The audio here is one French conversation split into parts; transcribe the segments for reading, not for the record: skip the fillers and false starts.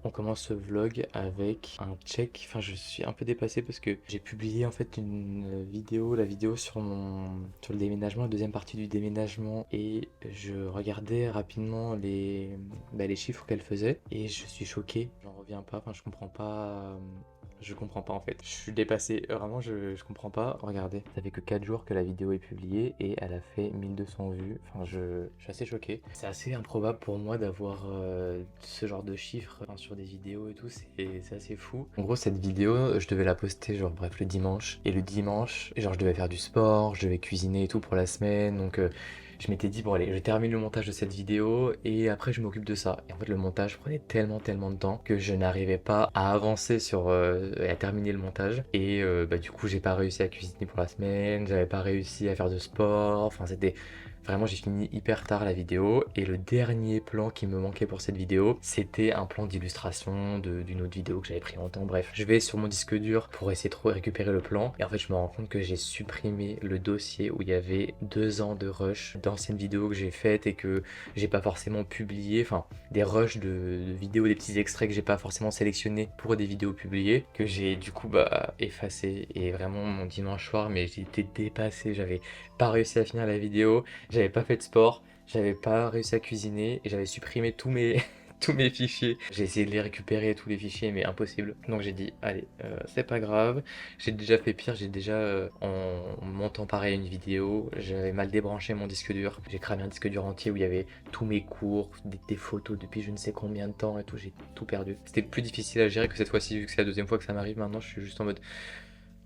On commence ce vlog avec un check, enfin je suis un peu dépassé parce que j'ai publié en fait une vidéo, la vidéo sur le déménagement, la deuxième partie du déménagement, et je regardais rapidement les chiffres qu'elle faisait et je suis choqué, j'en reviens pas, enfin je comprends pas en fait. Je suis dépassé, vraiment je comprends pas. Regardez, ça fait que 4 jours que la vidéo est publiée et elle a fait 1200 vues. Enfin je suis assez choqué. C'est assez improbable pour moi d'avoir ce genre de chiffres sur des vidéos et tout, c'est assez fou. En gros cette vidéo, je devais la poster genre bref le dimanche. Et le dimanche, genre je devais faire du sport, je devais cuisiner et tout pour la semaine. Donc je m'étais dit bon allez, je termine le montage de cette vidéo et après je m'occupe de ça. Et en fait le montage prenait tellement de temps que je n'arrivais pas à avancer et à terminer le montage. Et du coup j'ai pas réussi à cuisiner pour la semaine, j'avais pas réussi à faire de sport, enfin c'était... Vraiment, j'ai fini hyper tard la vidéo et le dernier plan qui me manquait pour cette vidéo, c'était un plan d'illustration d'une autre vidéo que j'avais pris longtemps. Bref, je vais sur mon disque dur pour essayer de récupérer le plan et en fait, je me rends compte que j'ai supprimé le dossier où il y avait 2 ans de rush d'anciennes vidéos que j'ai faites et que j'ai pas forcément publié, enfin des rushs de vidéos, des petits extraits que j'ai pas forcément sélectionnés pour des vidéos publiées, que j'ai du coup effacé. Et vraiment mon dimanche soir, mais j'étais dépassé, j'avais pas réussi à finir la vidéo, j'avais pas fait de sport, j'avais pas réussi à cuisiner et j'avais supprimé tous mes tous mes fichiers. J'ai essayé de les récupérer tous les fichiers mais impossible. Donc j'ai dit allez, c'est pas grave. J'ai déjà fait pire, j'ai déjà en montant pareil une vidéo, j'avais mal débranché mon disque dur. J'ai cramé un disque dur entier où il y avait tous mes cours, des photos depuis je ne sais combien de temps et tout, j'ai tout perdu. C'était plus difficile à gérer que cette fois-ci vu que c'est la deuxième fois que ça m'arrive. Maintenant je suis juste en mode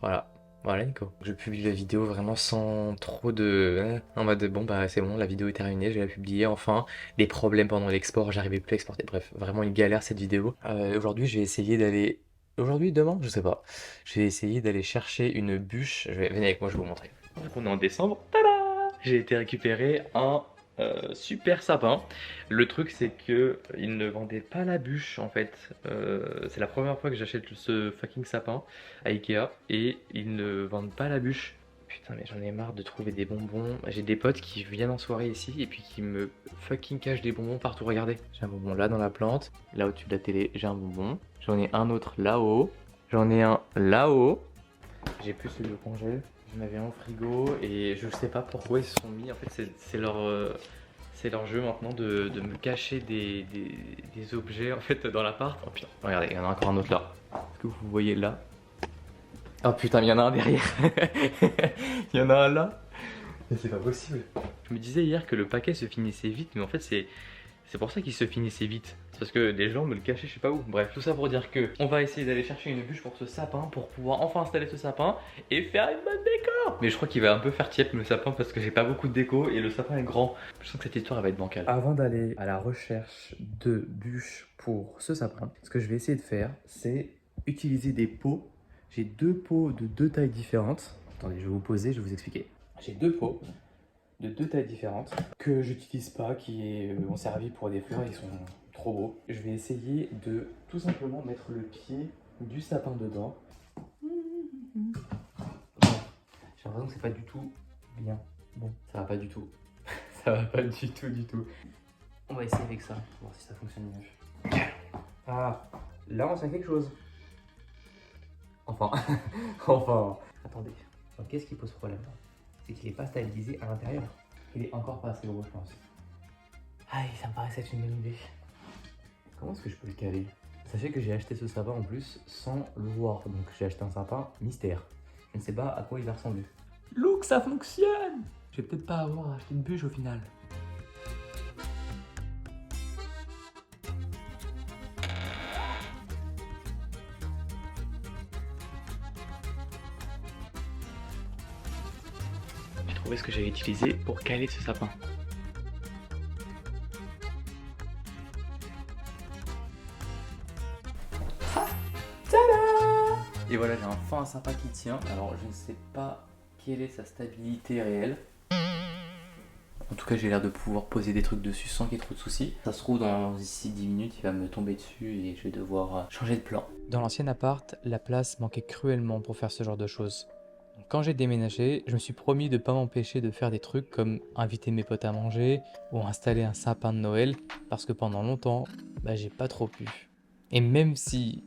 voilà. Voilà Nico. Je publie la vidéo vraiment sans trop de... en mode bon bah c'est bon, la vidéo est terminée, je vais la publier enfin. Des problèmes pendant l'export, j'arrivais plus à exporter. Bref, vraiment une galère cette vidéo. Aujourd'hui je vais essayer d'aller... Aujourd'hui, demain, je sais pas. Je vais essayer d'aller chercher une bûche. Venez avec moi, je vais vous montrer. Donc on est en décembre. Tada! J'ai été récupérer un super sapin. Le truc c'est que ils ne vendaient pas la bûche en fait. C'est la première fois que j'achète ce fucking sapin à Ikea et ils ne vendent pas la bûche. Putain mais j'en ai marre de trouver des bonbons. J'ai des potes qui viennent en soirée ici et puis qui me fucking cachent des bonbons partout. Regardez, j'ai un bonbon là dans la plante, là au-dessus de la télé j'ai un bonbon. J'en ai un autre là-haut, j'en ai un là-haut. J'ai plus celui au congèle. J'en avais un au frigo et je sais pas pourquoi ils se sont mis. En fait c'est leur jeu maintenant de me cacher des objets en fait dans l'appart. Oh putain, regardez, il y en a encore un autre là. Est-ce que vous voyez là? Oh putain, il y en a un derrière. Il y en a un là. Mais c'est pas possible. Je me disais hier que le paquet se finissait vite, mais en fait c'est pour ça qu'il se finissait vite. C'est parce que des gens me le cachaient je sais pas où. Bref, tout ça pour dire que on va essayer d'aller chercher une bûche pour ce sapin, pour pouvoir enfin installer ce sapin et faire une bonne déco. Mais je crois qu'il va un peu faire tiep le sapin parce que j'ai pas beaucoup de déco et le sapin est grand. Je sens que cette histoire elle va être bancale. Avant d'aller à la recherche de bûches pour ce sapin, ce que je vais essayer de faire, c'est utiliser des pots. J'ai 2 pots de 2 tailles différentes. Attendez, je vais vous poser, je vais vous expliquer. J'ai 2 pots de 2 tailles différentes que j'utilise pas, qui ont servi pour des fleurs, ils sont trop beaux. Je vais essayer de tout simplement mettre le pied du sapin dedans. Bon, j'ai l'impression que c'est pas du tout bien. Bon, ça va pas du tout. Ça va pas du tout. On va essayer avec ça, pour voir si ça fonctionne mieux. Ah, là on sent quelque chose. Enfin, enfin. Attendez, donc qu'est-ce qui pose problème là? C'est qu'il n'est pas stabilisé à l'intérieur. Il est encore pas assez gros, je pense. Aïe, ça me paraissait être une bonne idée. Comment est-ce que je peux le caler? Sachez que j'ai acheté ce sapin en plus sans le voir. Donc j'ai acheté un sapin mystère. Je ne sais pas à quoi il va ressembler. Look, ça fonctionne! Je vais peut-être pas avoir acheté une bûche au final. J'ai trouvé ce que j'avais utilisé pour caler ce sapin. Et voilà, j'ai enfin un sapin qui tient. Alors je ne sais pas quelle est sa stabilité réelle. En tout cas, j'ai l'air de pouvoir poser des trucs dessus sans qu'il y ait trop de soucis. Ça se trouve, dans d'ici 10 minutes, il va me tomber dessus et je vais devoir changer de plan. Dans l'ancien appart, la place manquait cruellement pour faire ce genre de choses. Donc, quand j'ai déménagé, je me suis promis de ne pas m'empêcher de faire des trucs comme inviter mes potes à manger ou installer un sapin de Noël parce que pendant longtemps, j'ai pas trop pu. Et même si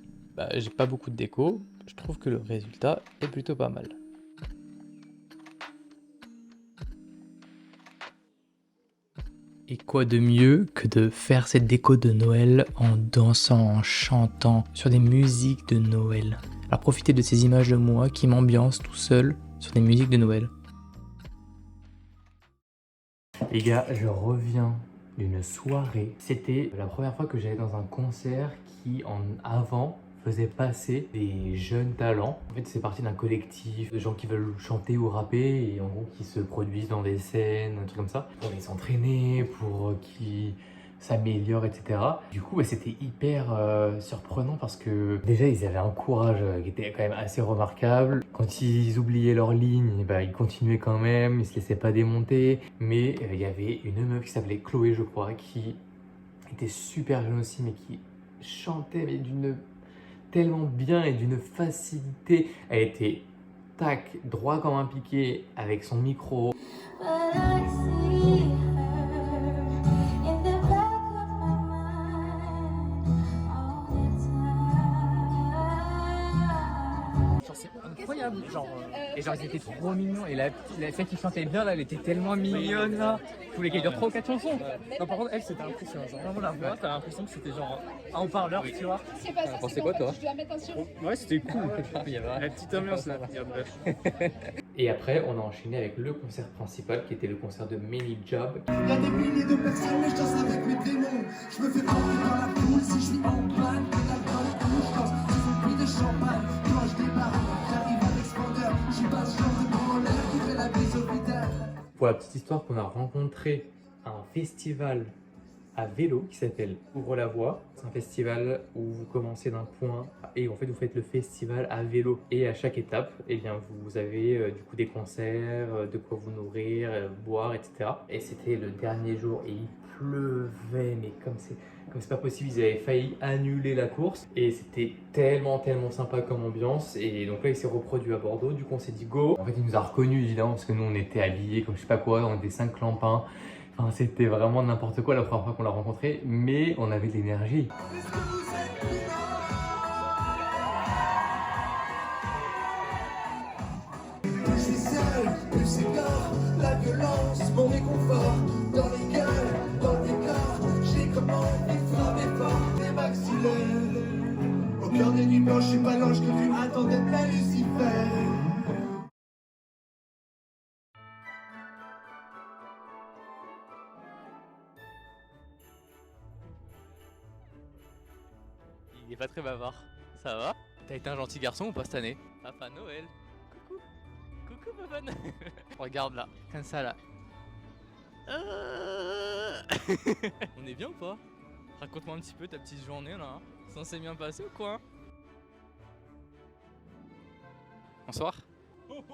j'ai pas beaucoup de déco, je trouve que le résultat est plutôt pas mal. Et quoi de mieux que de faire cette déco de Noël en dansant, en chantant sur des musiques de Noël. Alors profitez de ces images de moi qui m'ambiancent tout seul sur des musiques de Noël. Les gars, je reviens d'une soirée. C'était la première fois que j'allais dans un concert qui en avant faisait passer des jeunes talents. En fait, c'est parti d'un collectif de gens qui veulent chanter ou rapper et en gros qui se produisent dans des scènes, un truc comme ça, pour les entraîner, pour qu'ils s'améliorent, etc. Du coup, c'était hyper surprenant parce que déjà, ils avaient un courage qui était quand même assez remarquable. Quand ils oubliaient leur ligne, ils continuaient quand même, ils se laissaient pas démonter. Mais il y avait une meuf qui s'appelait Chloé, je crois, qui était super jeune aussi, mais qui chantait mais d'une tellement bien et d'une facilité. Elle était tac, droit comme un piqué avec son micro. C'est incroyable, genre, et genre ils étaient trop mignons, et celle qui chantait bien là, elle était tellement mignonne là. Je voulais qu'elle dure 3 ou 4 chansons. Non, par contre, elle c'était impressionnant, genre vraiment la voix, t'as l'impression que c'était genre un haut-parleur, tu vois. T'en pensais quoi toi? Ouais, c'était cool. Il y avait la petite ambiance là. Et après, on a enchaîné avec le concert principal qui était le concert de Many Job. Il y a des milliers de personnes, mais je danse avec mes démons. Je me fais prendre dans la foule si je suis en panne. L'alcool où je danse, ils ont pris de champagne. Quand je débarque, j'arrive avec splendeur. Je suis pas ce genre de branleur qui fait la bise au fidèle. Pour la petite histoire, qu'on a rencontré un festival à vélo qui s'appelle Ouvre la Voie. C'est un festival où vous commencez d'un point et en fait vous faites le festival à vélo. Et à chaque étape, vous avez du coup des concerts, de quoi vous nourrir, boire, etc. Et c'était le dernier jour et il pleuvait, mais comme c'est pas possible, ils avaient failli annuler la course. Et c'était tellement sympa comme ambiance. Et donc là, il s'est reproduit à Bordeaux. Du coup, on s'est dit go. En fait, il nous a reconnus évidemment parce que nous, on était habillés comme je sais pas quoi, on était 5 clampins. Enfin, c'était vraiment n'importe quoi la première fois qu'on l'a rencontré, mais on avait de l'énergie. Je suis seul, plus c'est peur, la violence, mon réconfort. Dans les gueules, dans le décor, j'ai commandé frapper fort des maxillaires. Au cœur des nuits blanches, je suis pas l'ange que tu attendais de la Lucifer. Il est pas très bavard. Ça va? T'as été un gentil garçon ou pas cette année? Papa Noël. Coucou. Coucou Papa Noël. Regarde là, comme ça là. On est bien ou pas? Raconte-moi un petit peu ta petite journée là. Ça s'est bien passé ou quoi? Bonsoir.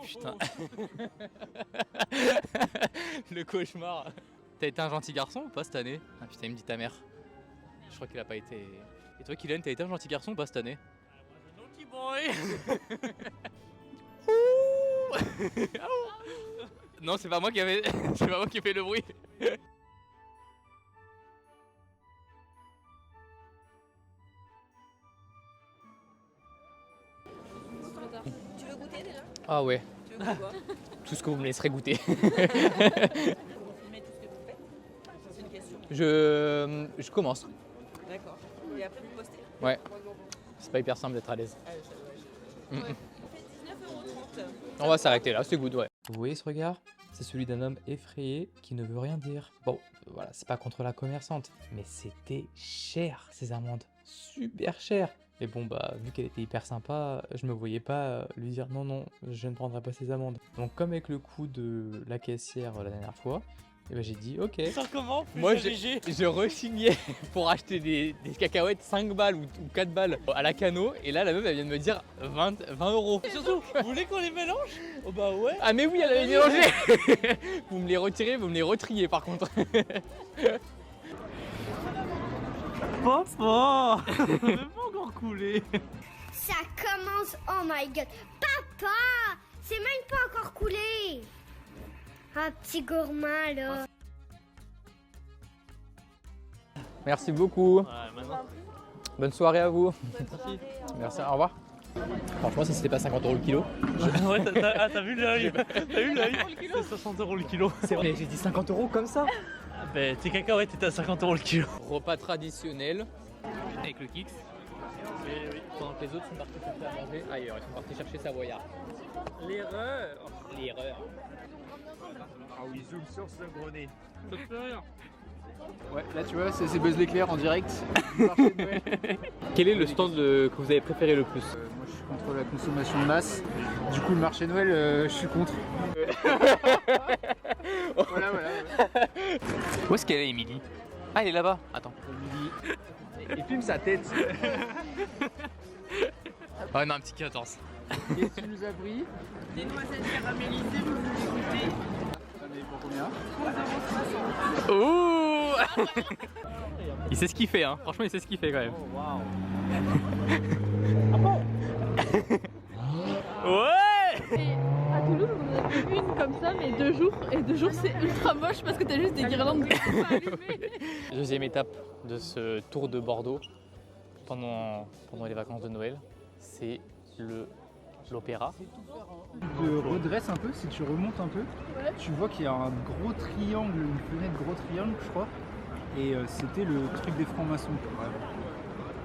Putain. Le cauchemar. T'as été un gentil garçon ou pas cette année? Ah putain, il me dit ta mère. Je crois qu'il a pas été. Et toi, Kylian, t'as été un gentil garçon ou pas cette année? Gentil boy. Non, c'est pas moi qui avais. C'est pas moi qui ai fait le bruit. Tu veux goûter déjà? Ah ouais, Tu veux goûter quoi? tout ce que vous me laisserez goûter. Vous filmez tout ce que vous faites? C'est une question. Je commence. D'accord. Et après vous postez? Ouais. C'est pas hyper simple d'être à l'aise. Ah, ça doit. Ouais. On fait 19,30 €. On va s'arrêter là, c'est good, ouais. Vous voyez ce regard? C'est celui d'un homme effrayé qui ne veut rien dire. Bon, voilà, c'est pas contre la commerçante, mais c'était cher ces amandes. Super cher. Mais bon, vu qu'elle était hyper sympa, je me voyais pas lui dire non, je ne prendrai pas ces amandes. Donc, comme avec le coup de la caissière la dernière fois, Et ben j'ai dit ok. Sans comment Moi j'ai re-signé pour acheter des cacahuètes 5 balles ou 4 balles à la Cano. Et là la meuf elle vient de me dire 20 €. Et surtout, vous voulez qu'on les mélange? Oh bah ouais. Ah mais oui elle avait mélangé. Vous me les retirez, vous me les retriez par contre. Papa. On n'a même pas encore coulé. Ça commence, oh my god. Papa, c'est même pas encore coulé. Ah, petit gourmand là. Merci beaucoup. Ouais, maintenant. Bonne soirée à vous. Merci, au revoir. Franchement si c'était pas 50 € le kilo. Ouais, t'as vu l'œil? T'as vu l'œil? C'est 60 € le kilo. C'est vrai, j'ai dit 50 € comme ça. Ah bah tes cacahuètes étaient à 50 € le kilo. Repas traditionnel avec le Kix. Pendant que les autres sont partis se faire manger ailleurs, ils sont partis chercher Savoyard. L'erreur. L'erreur. Ah oui, zoom sur ce gros nez. Ça te fait rire. Ouais, là tu vois, c'est Buzz l'éclair en direct. Quel est le stand que vous avez préféré le plus? Moi je suis contre la consommation de masse. Du coup, le marché de Noël, je suis contre. Voilà. Où est-ce qu'elle est, Émilie? Ah, elle est là-bas. Attends. Il filme sa tête. Ouais, non, un petit 14. Qu'est-ce que tu nous as pris? Des noisettes caramélisées, vous voulez goûter? Ça met pour combien? 3,60 €. Ouh. Il sait ce qu'il fait, hein. Franchement, il sait ce qu'il fait quand même. Oh, waouh. Ouais. Et à Toulouse, on en a vu une comme ça, mais 2 jours. Et 2 jours, c'est ultra moche parce que t'as juste des guirlandes de pas allumées. Deuxième étape de ce tour de Bordeaux pendant les vacances de Noël, c'est l'opéra. Tu te redresses un peu, si tu remontes un peu, tu vois qu'il y a un gros triangle, une fenêtre gros triangle, je crois. Et c'était le truc des francs-maçons.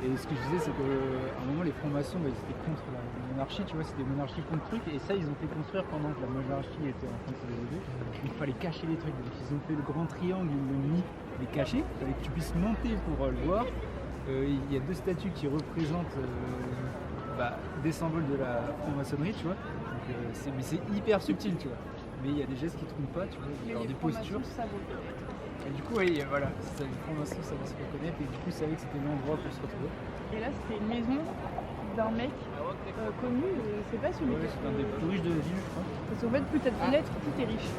Et ce que je disais, c'est qu'à un moment, les francs-maçons, ils étaient contre la monarchie, tu vois, c'était des monarchies contre trucs. Et ça, ils ont fait construire pendant que la monarchie était en train de se développer. Il fallait cacher les trucs. Donc, ils ont fait le grand triangle, ils l'ont mis les cachés. Il fallait que tu puisses monter pour le voir. Il y a 2 statues qui représentent des symboles de la franc-maçonnerie, tu vois. Donc, mais c'est hyper subtil, tu vois. Mais il y a des gestes qui ne trompent pas, tu vois, genre des postures. Et du coup, oui, voilà, ça, les francs-maçons, ça va se reconnaître. Et du coup, ils savaient que c'était l'endroit pour se retrouver. Et là, c'était une maison d'un mec connu, c'est pas celui Ouais, c'est un des plus riches de la ville, je crois. Parce qu'en fait, plus t'as de fenêtres, plus t'es riche.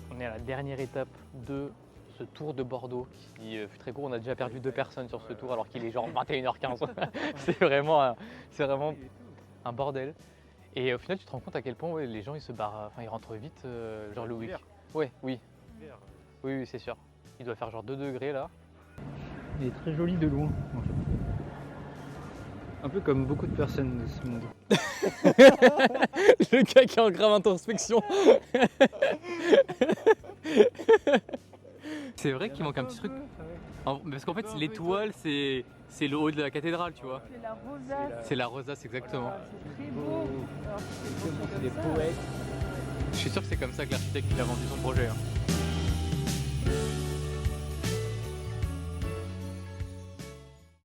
On est à la dernière étape de ce tour de Bordeaux qui fut très court. On a déjà perdu 2 personnes sur ce tour alors qu'il est genre 21h15. c'est vraiment un bordel. Et au final, tu te rends compte à quel point les gens ils se barrent, ils rentrent vite, genre le week. Ouais, oui. Oui, c'est sûr. Il doit faire genre 2 degrés là. Il est très joli de loin. Un peu comme beaucoup de personnes de ce monde. Le gars qui est en grave introspection. C'est vrai qu'il manque un petit truc. Parce qu'en fait, l'étoile, c'est le haut de la cathédrale, tu vois. C'est la rosace. C'est la rosace, exactement. C'est très beau. C'est des poètes. Je suis sûr que c'est comme ça que l'architecte il a vendu son projet. Hein.